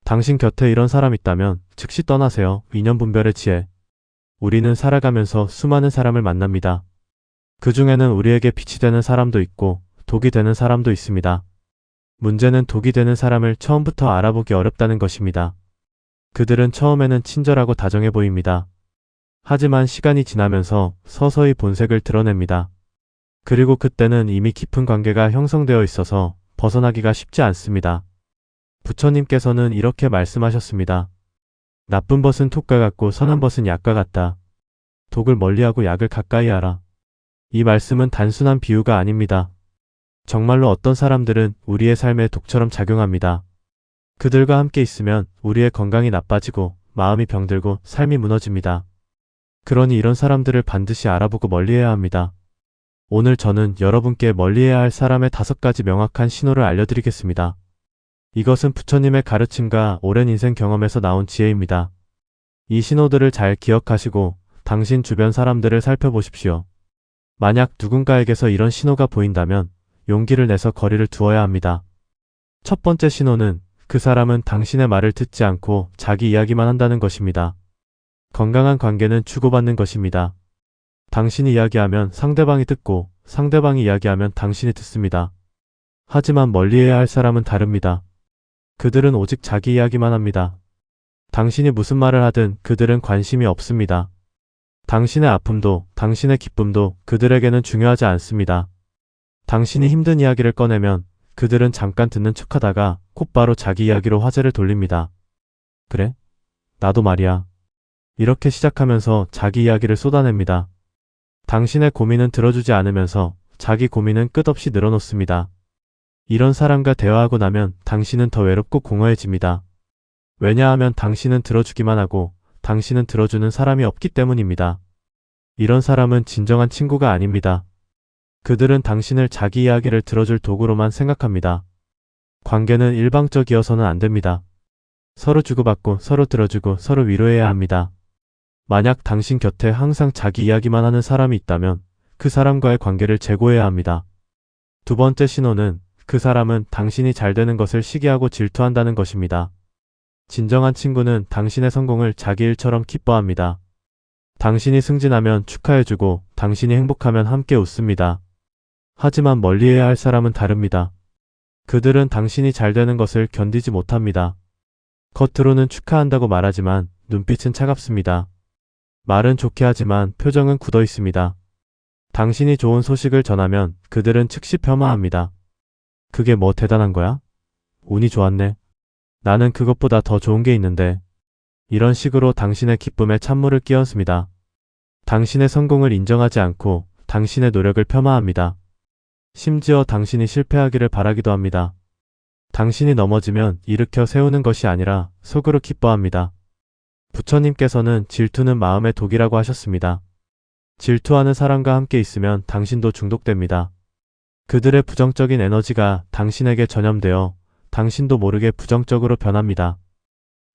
당신 곁에 이런 사람 있다면 즉시 떠나세요. 인연분별의 지혜. 우리는 살아가면서 수많은 사람을 만납니다. 그 중에는 우리에게 빛이 되는 사람도 있고 독이 되는 사람도 있습니다. 문제는 독이 되는 사람을 처음부터 알아보기 어렵다는 것입니다. 그들은 처음에는 친절하고 다정해 보입니다. 하지만 시간이 지나면서 서서히 본색을 드러냅니다. 그리고 그때는 이미 깊은 관계가 형성되어 있어서 벗어나기가 쉽지 않습니다. 부처님께서는 이렇게 말씀하셨습니다. 나쁜 벗은 톡과 같고 선한 벗은 약과 같다. 독을 멀리하고 약을 가까이 하라. 이 말씀은 단순한 비유가 아닙니다. 정말로 어떤 사람들은 우리의 삶에 독처럼 작용합니다. 그들과 함께 있으면 우리의 건강이 나빠지고 마음이 병들고 삶이 무너집니다. 그러니 이런 사람들을 반드시 알아보고 멀리해야 합니다. 오늘 저는 여러분께 멀리해야 할 사람의 5가지 명확한 신호를 알려드리겠습니다. 이것은 부처님의 가르침과 오랜 인생 경험에서 나온 지혜입니다. 이 신호들을 잘 기억하시고 당신 주변 사람들을 살펴보십시오. 만약 누군가에게서 이런 신호가 보인다면 용기를 내서 거리를 두어야 합니다. 첫 번째 신호는 그 사람은 당신의 말을 듣지 않고 자기 이야기만 한다는 것입니다. 건강한 관계는 주고받는 것입니다. 당신이 이야기하면 상대방이 듣고 상대방이 이야기하면 당신이 듣습니다. 하지만 멀리해야 할 사람은 다릅니다. 그들은 오직 자기 이야기만 합니다. 당신이 무슨 말을 하든 그들은 관심이 없습니다. 당신의 아픔도 당신의 기쁨도 그들에게는 중요하지 않습니다. 당신이 힘든 이야기를 꺼내면 그들은 잠깐 듣는 척하다가 곧바로 자기 이야기로 화제를 돌립니다. 그래? 나도 말이야. 이렇게 시작하면서 자기 이야기를 쏟아냅니다. 당신의 고민은 들어주지 않으면서 자기 고민은 끝없이 늘어놓습니다. 이런 사람과 대화하고 나면 당신은 더 외롭고 공허해집니다. 왜냐하면 당신은 들어주기만 하고 당신은 들어주는 사람이 없기 때문입니다. 이런 사람은 진정한 친구가 아닙니다. 그들은 당신을 자기 이야기를 들어줄 도구로만 생각합니다. 관계는 일방적이어서는 안 됩니다. 서로 주고받고 서로 들어주고 서로 위로해야 합니다. 만약 당신 곁에 항상 자기 이야기만 하는 사람이 있다면 그 사람과의 관계를 재고해야 합니다. 두 번째 신호는 그 사람은 당신이 잘 되는 것을 시기하고 질투한다는 것입니다. 진정한 친구는 당신의 성공을 자기 일처럼 기뻐합니다. 당신이 승진하면 축하해주고 당신이 행복하면 함께 웃습니다. 하지만 멀리해야 할 사람은 다릅니다. 그들은 당신이 잘 되는 것을 견디지 못합니다. 겉으로는 축하한다고 말하지만 눈빛은 차갑습니다. 말은 좋게 하지만 표정은 굳어 있습니다. 당신이 좋은 소식을 전하면 그들은 즉시 폄하합니다. 그게 뭐 대단한 거야? 운이 좋았네. 나는 그것보다 더 좋은 게 있는데. 이런 식으로 당신의 기쁨에 찬물을 끼얹습니다. 당신의 성공을 인정하지 않고 당신의 노력을 폄하합니다. 심지어 당신이 실패하기를 바라기도 합니다. 당신이 넘어지면 일으켜 세우는 것이 아니라 속으로 기뻐합니다. 부처님께서는 질투는 마음의 독이라고 하셨습니다. 질투하는 사람과 함께 있으면 당신도 중독됩니다. 그들의 부정적인 에너지가 당신에게 전염되어 당신도 모르게 부정적으로 변합니다.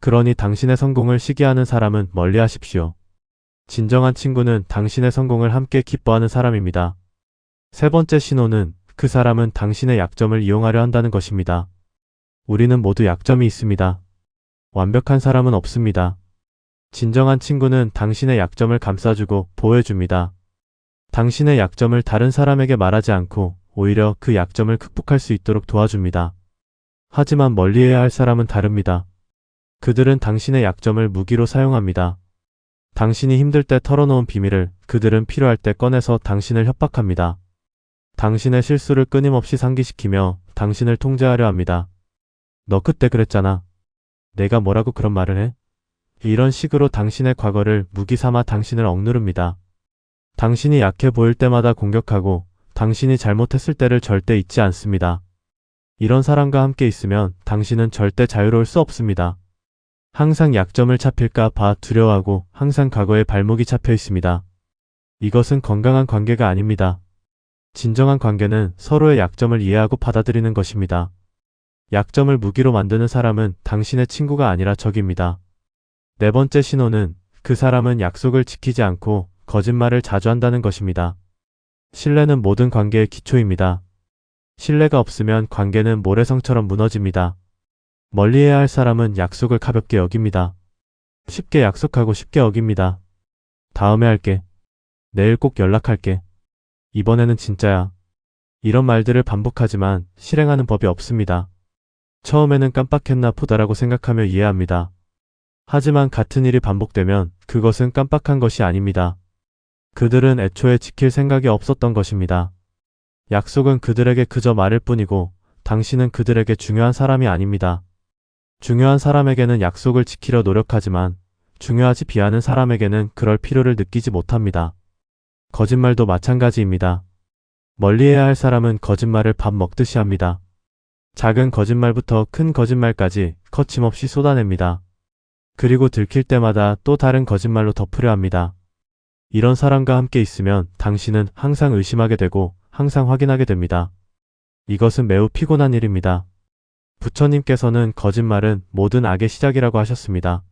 그러니 당신의 성공을 시기하는 사람은 멀리하십시오. 진정한 친구는 당신의 성공을 함께 기뻐하는 사람입니다. 세 번째 신호는 그 사람은 당신의 약점을 이용하려 한다는 것입니다. 우리는 모두 약점이 있습니다. 완벽한 사람은 없습니다. 진정한 친구는 당신의 약점을 감싸주고 보호해줍니다. 당신의 약점을 다른 사람에게 말하지 않고 오히려 그 약점을 극복할 수 있도록 도와줍니다. 하지만 멀리해야 할 사람은 다릅니다. 그들은 당신의 약점을 무기로 사용합니다. 당신이 힘들 때 털어놓은 비밀을 그들은 필요할 때 꺼내서 당신을 협박합니다. 당신의 실수를 끊임없이 상기시키며 당신을 통제하려 합니다. 너 그때 그랬잖아. 내가 뭐라고 그런 말을 해? 이런 식으로 당신의 과거를 무기 삼아 당신을 억누릅니다. 당신이 약해 보일 때마다 공격하고 당신이 잘못했을 때를 절대 잊지 않습니다. 이런 사람과 함께 있으면 당신은 절대 자유로울 수 없습니다. 항상 약점을 잡힐까 봐 두려워하고 항상 과거에 발목이 잡혀 있습니다. 이것은 건강한 관계가 아닙니다. 진정한 관계는 서로의 약점을 이해하고 받아들이는 것입니다. 약점을 무기로 만드는 사람은 당신의 친구가 아니라 적입니다. 네 번째 신호는 그 사람은 약속을 지키지 않고 거짓말을 자주 한다는 것입니다. 신뢰는 모든 관계의 기초입니다. 신뢰가 없으면 관계는 모래성처럼 무너집니다. 멀리해야 할 사람은 약속을 가볍게 여깁니다. 쉽게 약속하고 쉽게 어깁니다. 다음에 할게. 내일 꼭 연락할게. 이번에는 진짜야. 이런 말들을 반복하지만 실행하는 법이 없습니다. 처음에는 깜빡했나 보다라고 생각하며 이해합니다. 하지만 같은 일이 반복되면 그것은 깜빡한 것이 아닙니다. 그들은 애초에 지킬 생각이 없었던 것입니다. 약속은 그들에게 그저 말일 뿐이고 당신은 그들에게 중요한 사람이 아닙니다. 중요한 사람에게는 약속을 지키려 노력하지만 중요하지 비하는 사람에게는 그럴 필요를 느끼지 못합니다. 거짓말도 마찬가지입니다. 멀리해야 할 사람은 거짓말을 밥 먹듯이 합니다. 작은 거짓말부터 큰 거짓말까지 거침없이 쏟아냅니다. 그리고 들킬 때마다 또 다른 거짓말로 덮으려 합니다. 이런 사람과 함께 있으면 당신은 항상 의심하게 되고 항상 확인하게 됩니다. 이것은 매우 피곤한 일입니다. 부처님께서는 거짓말은 모든 악의 시작이라고 하셨습니다.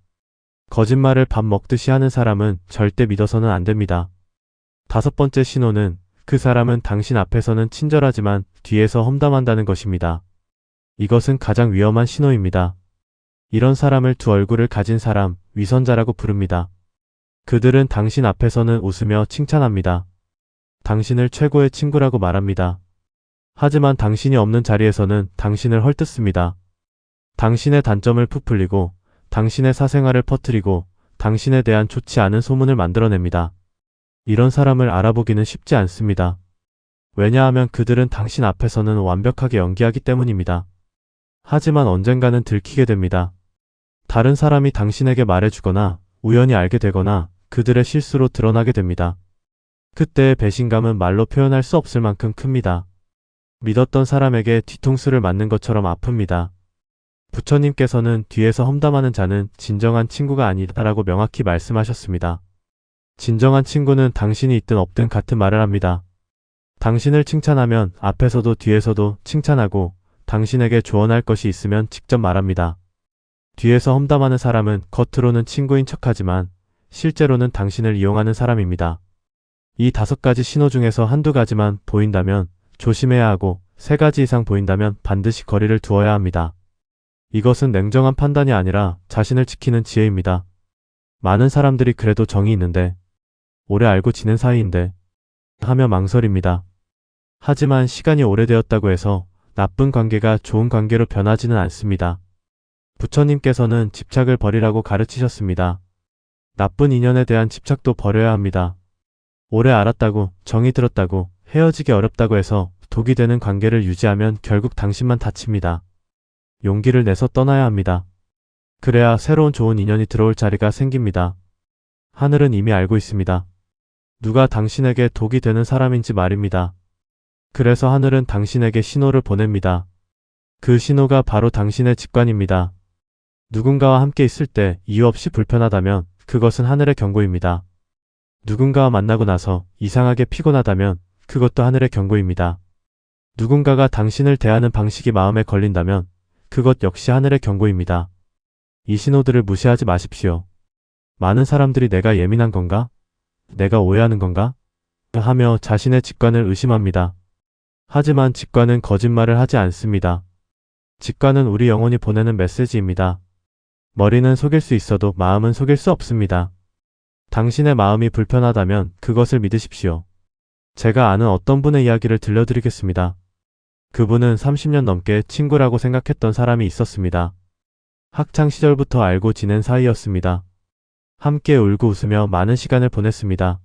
거짓말을 밥 먹듯이 하는 사람은 절대 믿어서는 안 됩니다. 다섯 번째 신호는 그 사람은 당신 앞에서는 친절하지만 뒤에서 험담한다는 것입니다. 이것은 가장 위험한 신호입니다. 이런 사람을 두 얼굴을 가진 사람, 위선자라고 부릅니다. 그들은 당신 앞에서는 웃으며 칭찬합니다. 당신을 최고의 친구라고 말합니다. 하지만 당신이 없는 자리에서는 당신을 헐뜯습니다. 당신의 단점을 부풀리고 당신의 사생활을 퍼뜨리고 당신에 대한 좋지 않은 소문을 만들어냅니다. 이런 사람을 알아보기는 쉽지 않습니다. 왜냐하면 그들은 당신 앞에서는 완벽하게 연기하기 때문입니다. 하지만 언젠가는 들키게 됩니다. 다른 사람이 당신에게 말해주거나 우연히 알게 되거나 그들의 실수로 드러나게 됩니다. 그때의 배신감은 말로 표현할 수 없을 만큼 큽니다. 믿었던 사람에게 뒤통수를 맞는 것처럼 아픕니다. 부처님께서는 뒤에서 험담하는 자는 진정한 친구가 아니다라고 명확히 말씀하셨습니다. 진정한 친구는 당신이 있든 없든 같은 말을 합니다. 당신을 칭찬하면 앞에서도 뒤에서도 칭찬하고 당신에게 조언할 것이 있으면 직접 말합니다. 뒤에서 험담하는 사람은 겉으로는 친구인 척하지만 실제로는 당신을 이용하는 사람입니다. 이 5가지 신호 중에서 한두 가지만 보인다면 조심해야 하고 3가지 이상 보인다면 반드시 거리를 두어야 합니다. 이것은 냉정한 판단이 아니라 자신을 지키는 지혜입니다. 많은 사람들이 그래도 정이 있는데, 오래 알고 지낸 사이인데 하며 망설입니다. 하지만 시간이 오래되었다고 해서 나쁜 관계가 좋은 관계로 변하지는 않습니다. 부처님께서는 집착을 버리라고 가르치셨습니다. 나쁜 인연에 대한 집착도 버려야 합니다. 오래 알았다고, 정이 들었다고, 헤어지기 어렵다고 해서 독이 되는 관계를 유지하면 결국 당신만 다칩니다. 용기를 내서 떠나야 합니다. 그래야 새로운 좋은 인연이 들어올 자리가 생깁니다. 하늘은 이미 알고 있습니다. 누가 당신에게 독이 되는 사람인지 말입니다. 그래서 하늘은 당신에게 신호를 보냅니다. 그 신호가 바로 당신의 직관입니다. 누군가와 함께 있을 때 이유 없이 불편하다면 그것은 하늘의 경고입니다. 누군가와 만나고 나서 이상하게 피곤하다면 그것도 하늘의 경고입니다. 누군가가 당신을 대하는 방식이 마음에 걸린다면 그것 역시 하늘의 경고입니다. 이 신호들을 무시하지 마십시오. 많은 사람들이 내가 예민한 건가? 내가 오해하는 건가? 하며 자신의 직관을 의심합니다. 하지만 직관은 거짓말을 하지 않습니다. 직관은 우리 영혼이 보내는 메시지입니다. 머리는 속일 수 있어도 마음은 속일 수 없습니다. 당신의 마음이 불편하다면 그것을 믿으십시오. 제가 아는 어떤 분의 이야기를 들려드리겠습니다. 그분은 30년 넘게 친구라고 생각했던 사람이 있었습니다. 학창 시절부터 알고 지낸 사이였습니다. 함께 울고 웃으며 많은 시간을 보냈습니다.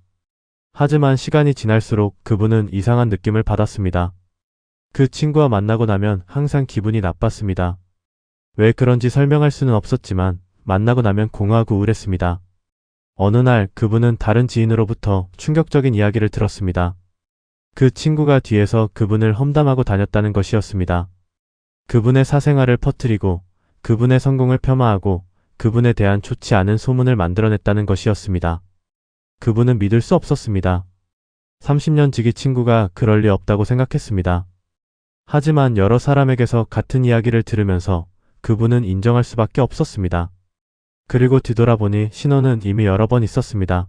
하지만 시간이 지날수록 그분은 이상한 느낌을 받았습니다. 그 친구와 만나고 나면 항상 기분이 나빴습니다. 왜 그런지 설명할 수는 없었지만 만나고 나면 공허하고 우울했습니다. 어느 날 그분은 다른 지인으로부터 충격적인 이야기를 들었습니다. 그 친구가 뒤에서 그분을 험담하고 다녔다는 것이었습니다. 그분의 사생활을 퍼뜨리고 그분의 성공을 폄하하고 그분에 대한 좋지 않은 소문을 만들어냈다는 것이었습니다. 그분은 믿을 수 없었습니다. 30년 지기 친구가 그럴 리 없다고 생각했습니다. 하지만 여러 사람에게서 같은 이야기를 들으면서 그분은 인정할 수밖에 없었습니다. 그리고 뒤돌아보니 신호는 이미 여러 번 있었습니다.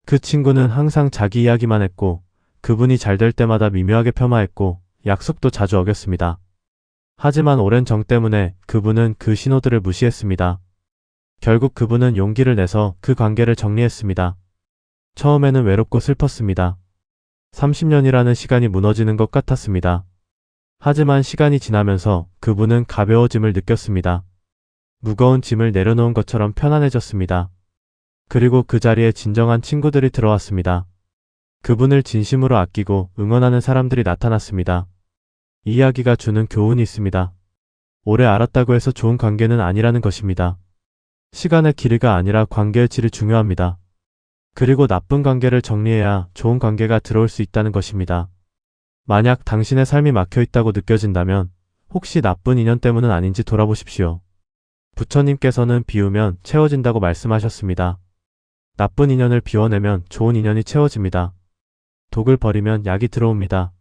그 친구는 항상 자기 이야기만 했고 그분이 잘 될 때마다 미묘하게 폄하했고 약속도 자주 어겼습니다. 하지만 오랜 정 때문에 그분은 그 신호들을 무시했습니다. 결국 그분은 용기를 내서 그 관계를 정리했습니다. 처음에는 외롭고 슬펐습니다. 30년이라는 시간이 무너지는 것 같았습니다. 하지만 시간이 지나면서 그분은 가벼워짐을 느꼈습니다. 무거운 짐을 내려놓은 것처럼 편안해졌습니다. 그리고 그 자리에 진정한 친구들이 들어왔습니다. 그분을 진심으로 아끼고 응원하는 사람들이 나타났습니다. 이 이야기가 주는 교훈이 있습니다. 오래 알았다고 해서 좋은 관계는 아니라는 것입니다. 시간의 길이가 아니라 관계의 질이 중요합니다. 그리고 나쁜 관계를 정리해야 좋은 관계가 들어올 수 있다는 것입니다. 만약 당신의 삶이 막혀 있다고 느껴진다면 혹시 나쁜 인연 때문은 아닌지 돌아보십시오. 부처님께서는 비우면 채워진다고 말씀하셨습니다. 나쁜 인연을 비워내면 좋은 인연이 채워집니다. 독을 버리면 약이 들어옵니다.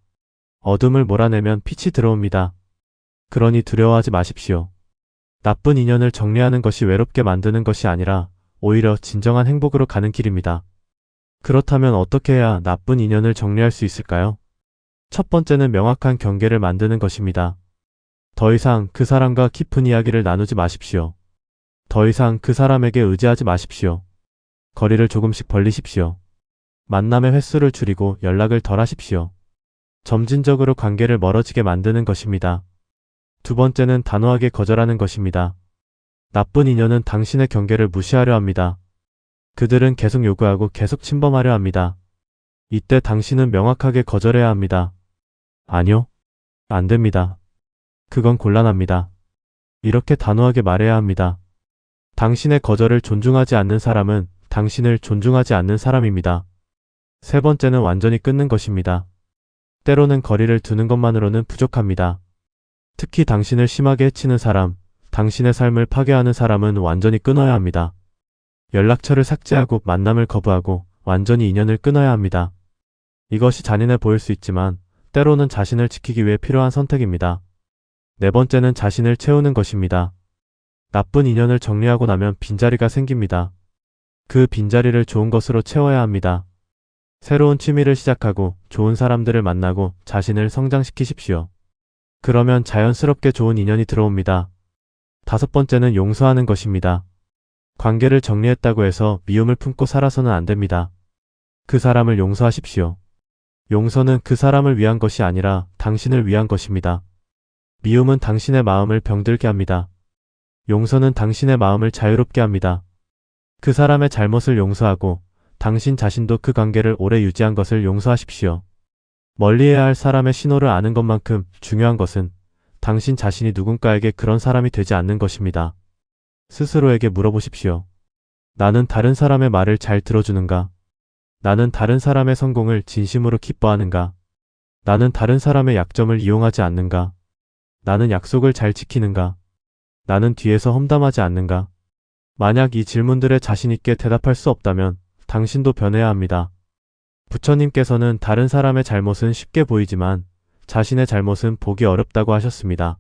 어둠을 몰아내면 빛이 들어옵니다. 그러니 두려워하지 마십시오. 나쁜 인연을 정리하는 것이 외롭게 만드는 것이 아니라 오히려 진정한 행복으로 가는 길입니다. 그렇다면 어떻게 해야 나쁜 인연을 정리할 수 있을까요? 첫 번째는 명확한 경계를 만드는 것입니다. 더 이상 그 사람과 깊은 이야기를 나누지 마십시오. 더 이상 그 사람에게 의지하지 마십시오. 거리를 조금씩 벌리십시오. 만남의 횟수를 줄이고 연락을 덜 하십시오. 점진적으로 관계를 멀어지게 만드는 것입니다. 두 번째는 단호하게 거절하는 것입니다. 나쁜 인연은 당신의 경계를 무시하려 합니다. 그들은 계속 요구하고 계속 침범하려 합니다. 이때 당신은 명확하게 거절해야 합니다. 아니요. 안 됩니다. 그건 곤란합니다. 이렇게 단호하게 말해야 합니다. 당신의 거절을 존중하지 않는 사람은 당신을 존중하지 않는 사람입니다. 세 번째는 완전히 끊는 것입니다. 때로는 거리를 두는 것만으로는 부족합니다. 특히 당신을 심하게 해치는 사람, 당신의 삶을 파괴하는 사람은 완전히 끊어야 합니다. 연락처를 삭제하고 만남을 거부하고 완전히 인연을 끊어야 합니다. 이것이 잔인해 보일 수 있지만 때로는 자신을 지키기 위해 필요한 선택입니다. 네 번째는 자신을 채우는 것입니다. 나쁜 인연을 정리하고 나면 빈자리가 생깁니다. 그 빈자리를 좋은 것으로 채워야 합니다. 새로운 취미를 시작하고 좋은 사람들을 만나고 자신을 성장시키십시오. 그러면 자연스럽게 좋은 인연이 들어옵니다. 다섯 번째는 용서하는 것입니다. 관계를 정리했다고 해서 미움을 품고 살아서는 안 됩니다. 그 사람을 용서하십시오. 용서는 그 사람을 위한 것이 아니라 당신을 위한 것입니다. 미움은 당신의 마음을 병들게 합니다. 용서는 당신의 마음을 자유롭게 합니다. 그 사람의 잘못을 용서하고 당신 자신도 그 관계를 오래 유지한 것을 용서하십시오. 멀리해야 할 사람의 신호를 아는 것만큼 중요한 것은 당신 자신이 누군가에게 그런 사람이 되지 않는 것입니다. 스스로에게 물어보십시오. 나는 다른 사람의 말을 잘 들어주는가? 나는 다른 사람의 성공을 진심으로 기뻐하는가? 나는 다른 사람의 약점을 이용하지 않는가? 나는 약속을 잘 지키는가? 나는 뒤에서 험담하지 않는가? 만약 이 질문들에 자신 있게 대답할 수 없다면 당신도 변해야 합니다. 부처님께서는 다른 사람의 잘못은 쉽게 보이지만 자신의 잘못은 보기 어렵다고 하셨습니다.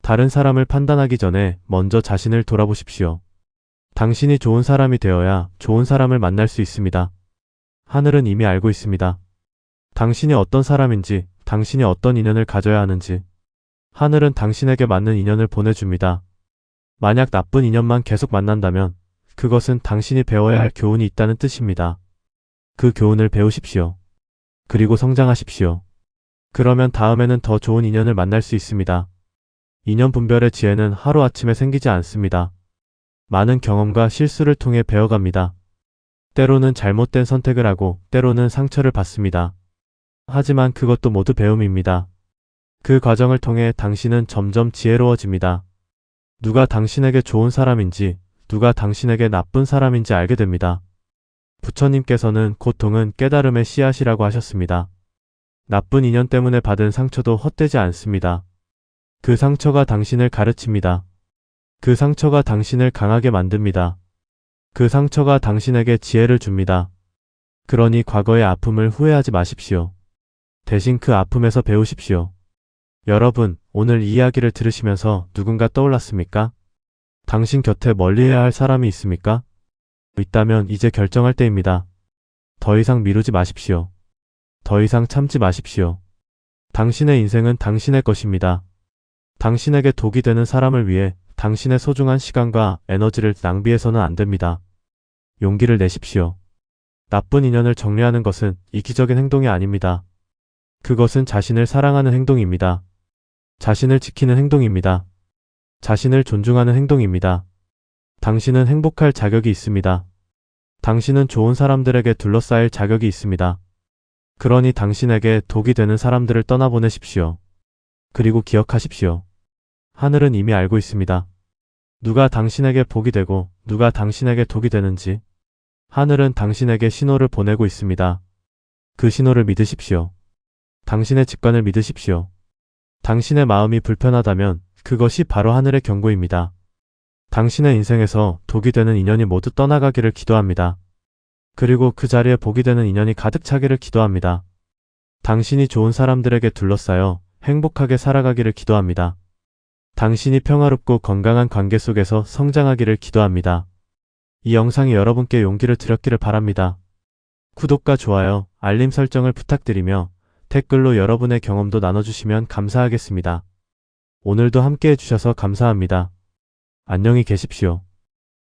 다른 사람을 판단하기 전에 먼저 자신을 돌아보십시오. 당신이 좋은 사람이 되어야 좋은 사람을 만날 수 있습니다. 하늘은 이미 알고 있습니다. 당신이 어떤 사람인지, 당신이 어떤 인연을 가져야 하는지. 하늘은 당신에게 맞는 인연을 보내줍니다. 만약 나쁜 인연만 계속 만난다면 그것은 당신이 배워야 할 교훈이 있다는 뜻입니다. 그 교훈을 배우십시오. 그리고 성장하십시오. 그러면 다음에는 더 좋은 인연을 만날 수 있습니다. 인연 분별의 지혜는 하루아침에 생기지 않습니다. 많은 경험과 실수를 통해 배워갑니다. 때로는 잘못된 선택을 하고 때로는 상처를 받습니다. 하지만 그것도 모두 배움입니다. 그 과정을 통해 당신은 점점 지혜로워집니다. 누가 당신에게 좋은 사람인지, 누가 당신에게 나쁜 사람인지 알게 됩니다. 부처님께서는 고통은 깨달음의 씨앗이라고 하셨습니다. 나쁜 인연 때문에 받은 상처도 헛되지 않습니다. 그 상처가 당신을 가르칩니다. 그 상처가 당신을 강하게 만듭니다. 그 상처가 당신에게 지혜를 줍니다. 그러니 과거의 아픔을 후회하지 마십시오. 대신 그 아픔에서 배우십시오. 여러분, 오늘 이 이야기를 들으시면서 누군가 떠올랐습니까? 당신 곁에 멀리해야 할 사람이 있습니까? 있다면 이제 결정할 때입니다. 더 이상 미루지 마십시오. 더 이상 참지 마십시오. 당신의 인생은 당신의 것입니다. 당신에게 독이 되는 사람을 위해 당신의 소중한 시간과 에너지를 낭비해서는 안 됩니다. 용기를 내십시오. 나쁜 인연을 정리하는 것은 이기적인 행동이 아닙니다. 그것은 자신을 사랑하는 행동입니다. 자신을 지키는 행동입니다. 자신을 존중하는 행동입니다. 당신은 행복할 자격이 있습니다. 당신은 좋은 사람들에게 둘러싸일 자격이 있습니다. 그러니 당신에게 독이 되는 사람들을 떠나보내십시오. 그리고 기억하십시오. 하늘은 이미 알고 있습니다. 누가 당신에게 복이 되고 누가 당신에게 독이 되는지. 하늘은 당신에게 신호를 보내고 있습니다. 그 신호를 믿으십시오. 당신의 직관을 믿으십시오. 당신의 마음이 불편하다면 그것이 바로 하늘의 경고입니다. 당신의 인생에서 독이 되는 인연이 모두 떠나가기를 기도합니다. 그리고 그 자리에 복이 되는 인연이 가득 차기를 기도합니다. 당신이 좋은 사람들에게 둘러싸여 행복하게 살아가기를 기도합니다. 당신이 평화롭고 건강한 관계 속에서 성장하기를 기도합니다. 이 영상이 여러분께 용기를 드렸기를 바랍니다. 구독과 좋아요, 알림 설정을 부탁드리며 댓글로 여러분의 경험도 나눠주시면 감사하겠습니다. 오늘도 함께 해주셔서 감사합니다. 안녕히 계십시오.